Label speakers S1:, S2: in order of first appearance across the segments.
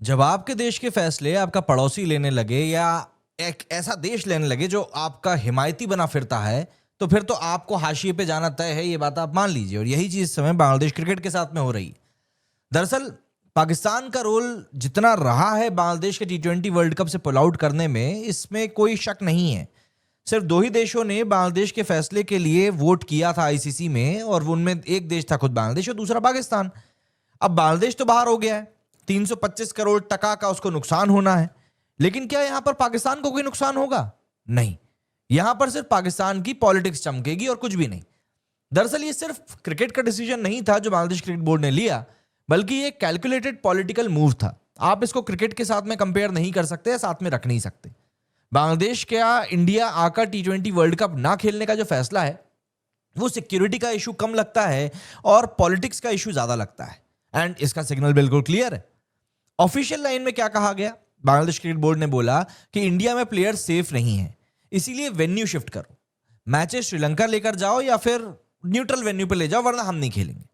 S1: जब आपके देश के फैसले आपका पड़ोसी लेने लगे या एक ऐसा देश लेने लगे जो आपका हिमायती बना फिरता है, तो फिर तो आपको हाशिए पे जाना तय है, ये बात आप मान लीजिए। और यही चीज इस समय बांग्लादेश क्रिकेट के साथ में हो रही है। दरअसल पाकिस्तान का रोल जितना रहा है बांग्लादेश के T20 वर्ल्ड कप से पुल आउट करने में, इसमें कोई शक नहीं है। सिर्फ दो ही देशों ने बांग्लादेश के फैसले के लिए वोट किया था आईसीसी में, और उनमें एक देश था खुद बांग्लादेश और दूसरा पाकिस्तान। अब बांग्लादेश तो बाहर हो गया है, 325 करोड़ टका का उसको नुकसान होना है। लेकिन क्या यहां पर पाकिस्तान को कोई नुकसान होगा? नहीं। यहां पर सिर्फ पाकिस्तान की पॉलिटिक्स चमकेगी और कुछ भी नहीं। दरअसल ये सिर्फ क्रिकेट का डिसीजन नहीं था जो बांग्लादेश क्रिकेट बोर्ड ने लिया, बल्कि ये कैलकुलेटेड पॉलिटिकल मूव था। आप इसको क्रिकेट के साथ में कंपेयर नहीं कर सकते या साथ में रख नहीं सकते। बांग्लादेश का इंडिया आकर T20 वर्ल्ड कप ना खेलने का जो फैसला है, वो सिक्योरिटी का इशू कम लगता है और पॉलिटिक्स का इशू ज्यादा लगता है। एंड इसका सिग्नल बिल्कुल क्लियर है। ऑफिशियल लाइन में क्या कहा गया? बांग्लादेश क्रिकेट बोर्ड ने बोला कि इंडिया में प्लेयर सेफ नहीं है, इसीलिए वेन्यू शिफ्ट करो। मैचेस श्रीलंका लेकर जाओ या फिर न्यूट्रल वेन्यू पे ले जाओ, वरना हम नहीं खेलेंगे।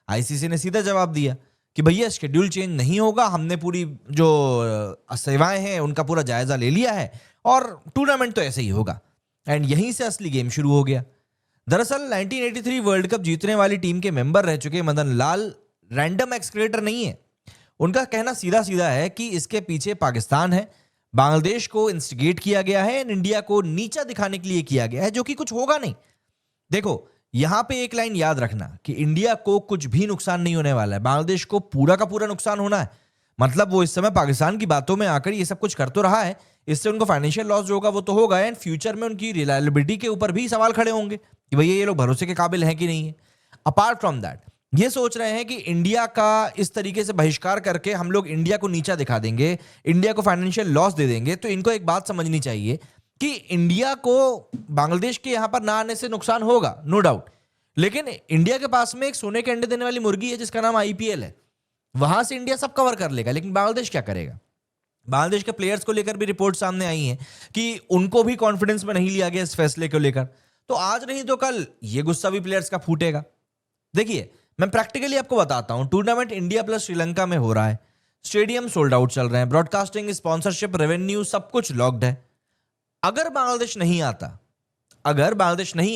S1: आईसीसी ने सीधा जवाब दिया कि भैया शेड्यूल चेंज नहीं होगा, हमने पूरी जो सेवाएं हैं उनका पूरा जायजा ले लिया है और टूर्नामेंट तो ऐसे ही होगा। एंड यहीं से असली गेम शुरू हो गया। दरअसल 1983 वर्ल्ड कप जीतने वाली टीम के मेंबर रह चुके मदन लाल रैंडम एक्सक्रेटर नहीं है। उनका कहना सीधा सीधा है कि इसके पीछे पाकिस्तान है, बांग्लादेश को इंस्टिगेट किया गया है, इंडिया को नीचा दिखाने के लिए किया गया है, जो कि कुछ होगा नहीं। देखो, यहां पे एक लाइन याद रखना कि इंडिया को कुछ भी नुकसान नहीं होने वाला है, बांग्लादेश को पूरा का पूरा नुकसान होना है। मतलब वो इस समय पाकिस्तान की बातों में आकर ये सब कुछ कर तो रहा है, इससे उनको फाइनेंशियल लॉस जो होगा वो तो होगा, एंड फ्यूचर में उनकी रिलायबिलिटी के ऊपर भी सवाल खड़े होंगे कि भैया ये लोग भरोसे के काबिल हैं कि नहीं है। अपार्ट फ्रॉम दैट, ये सोच रहे हैं कि इंडिया का इस तरीके से बहिष्कार करके हम लोग इंडिया को नीचा दिखा देंगे, इंडिया को फाइनेंशियल लॉस दे देंगे। तो इनको एक बात समझनी चाहिए कि इंडिया को बांग्लादेश के यहां पर ना आने से नुकसान होगा, नो डाउट। लेकिन इंडिया के पास में एक सोने के अंडे देने वाली मुर्गी है जिसका नाम आईपीएल है। वहां से इंडिया सब कवर कर लेगा, लेकिन बांग्लादेश क्या करेगा? बांग्लादेश के प्लेयर्स को लेकर भी रिपोर्ट सामने आई है कि उनको भी कॉन्फिडेंस में नहीं लिया गया इस फैसले को लेकर। तो आज नहीं तो कल ये गुस्सा भी प्लेयर्स का फूटेगा। देखिए, मैं प्रैक्टिकली आपको बताता हूं। टूर्नामेंट इंडिया प्लस श्रीलंका में हो रहा है, स्टेडियम सोल्ड आउट चल रहे हैं, ब्रॉडकास्टिंग, स्पॉन्सरशिप, रेवेन्यू सब कुछ लॉक्ड है। अगर बांग्लादेश नहीं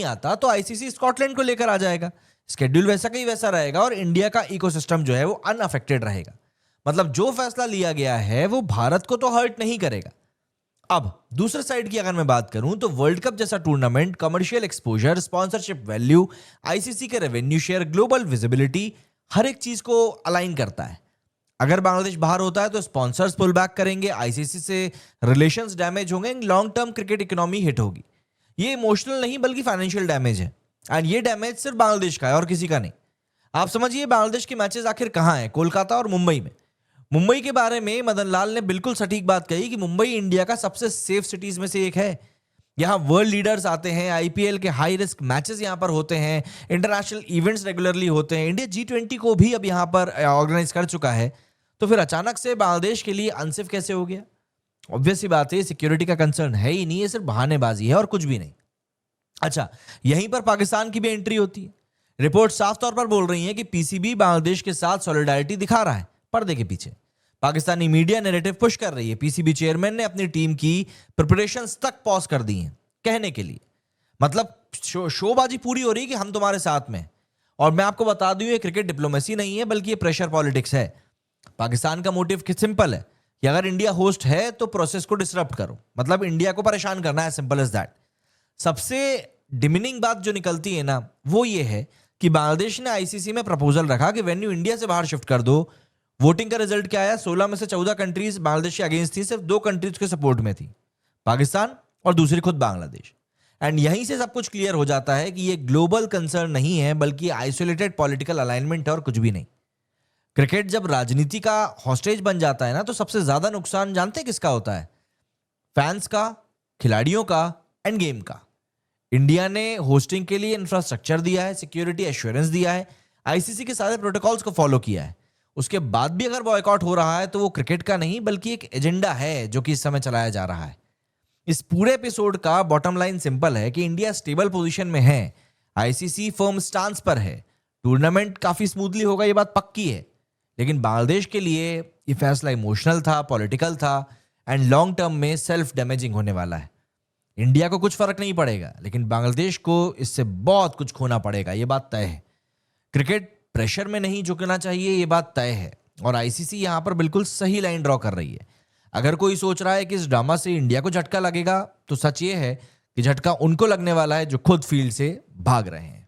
S1: आता तो आईसीसी स्कॉटलैंड को लेकर आ जाएगा, शेड्यूल वैसा का ही वैसा रहेगा और इंडिया का इकोसिस्टम जो है वो अनअफेक्टेड रहेगा। मतलब जो फैसला लिया गया है वो भारत को तो हर्ट नहीं करेगा। अब दूसरे साइड की अगर मैं बात करूं तो वर्ल्ड कप जैसा tournament, commercial exposure, sponsorship value, ICC के रेवेन्यू शेयर, ग्लोबल विजिबिलिटी, हर एक चीज को अलाइन करता है। अगर बांग्लादेश बाहर होता है तो स्पॉन्सर्स पुल बैक करेंगे, आईसीसी से रिलेशंस डैमेज होंगे, long term cricket economy hit होगी। ये इमोशनल नहीं बल्कि फाइनेंशियल डैमेज है। एंड ये डैमेज सिर्फ बांग्लादेश का है और किसी का नहीं। आप समझिए, बांग्लादेश के मैचेस आखिर कहां हैं? कोलकाता और मुंबई में। मुंबई के बारे में मदन लाल ने बिल्कुल सटीक बात कही कि मुंबई इंडिया का सबसे सेफ सिटीज में से एक है। यहां वर्ल्ड लीडर्स आते हैं, आईपीएल के हाई रिस्क मैचेस यहां पर होते हैं, इंटरनेशनल इवेंट्स रेगुलरली होते हैं, इंडिया G20 को भी अब यहां पर ऑर्गेनाइज कर चुका है। तो फिर अचानक से बांग्लादेश के लिए अनसेफ कैसे हो गया? ऑब्वियस सी बात है, सिक्योरिटी का कंसर्न है ही नहीं, ये सिर्फ बहानेबाजी है और कुछ भी नहीं। अच्छा, यहीं पर पाकिस्तान की भी एंट्री होती है। रिपोर्ट साफ तौर पर बोल रही है कि पीसीबी बांग्लादेश के साथ सॉलिडारिटी दिखा रहा है पर्दे के पीछे। पाकिस्तानी मीडिया नैरेटिव पुश कर रही है। पीसीबी चेयरमैन ने अपनी टीम की प्रिपरेशंस तक पॉज कर दी हैं कहने के लिए। मतलब शोबाजी पूरी हो रही है कि हम तुम्हारे साथ में हैं। और मैं आपको बता दूं, ये क्रिकेट डिप्लोमेसी नहीं है बल्कि ये प्रेशर पॉलिटिक्स है। पाकिस्तान का मोटिव सिंपल है कि अगर इंडिया होस्ट है तो प्रोसेस को डिसरप्ट करो, मतलब इंडिया को परेशान करना है, सिंपल एज दैट। सबसे डिमिनिंग बात जो निकलती है ना, वो ये है कि बांग्लादेश ने आईसीसी में प्रपोजल रखा कि वेन्यू इंडिया से बाहर शिफ्ट कर दो। वोटिंग का रिजल्ट क्या आया? 16 में से 14 कंट्रीज बांग्लादेश के अगेंस्ट थी, सिर्फ 2 कंट्रीज के सपोर्ट में थी, पाकिस्तान और दूसरी खुद बांग्लादेश। एंड यहीं से सब कुछ क्लियर हो जाता है कि ये ग्लोबल कंसर्न नहीं है बल्कि आइसोलेटेड पॉलिटिकल अलाइनमेंट है और कुछ भी नहीं। क्रिकेट जब राजनीति का हॉस्टेज बन जाता है ना, तो सबसे ज्यादा नुकसान जानते हैं किसका होता है? फैंस का, खिलाड़ियों का एंड गेम का। इंडिया ने होस्टिंग के लिए इंफ्रास्ट्रक्चर दिया है, सिक्योरिटी एश्योरेंस दिया है, आईसीसी के सारे प्रोटोकॉल्स को फॉलो किया है। उसके बाद भी अगर बॉयकॉट हो रहा है तो वो क्रिकेट का नहीं बल्कि एक एजेंडा है जो कि इस समय चलाया जा रहा है। इस पूरे एपिसोड का बॉटम लाइन सिंपल है कि इंडिया स्टेबल पोजीशन में है, आईसीसी फर्म स्टांस पर है, टूर्नामेंट काफी स्मूथली होगा, ये बात पक्की है। लेकिन बांग्लादेश के लिए ये फैसला इमोशनल था, पॉलिटिकल था एंड लॉन्ग टर्म में सेल्फ डैमेजिंग होने वाला है। इंडिया को कुछ फर्क नहीं पड़ेगा, लेकिन बांग्लादेश को इससे बहुत कुछ खोना पड़ेगा, ये बात तय है। क्रिकेट प्रेशर में नहीं झुकना चाहिए, ये बात तय है। और आईसीसी यहां पर बिल्कुल सही लाइन ड्रॉ कर रही है। अगर कोई सोच रहा है कि इस ड्रामा से इंडिया को झटका लगेगा, तो सच ये है कि झटका उनको लगने वाला है जो खुद फील्ड से भाग रहे हैं।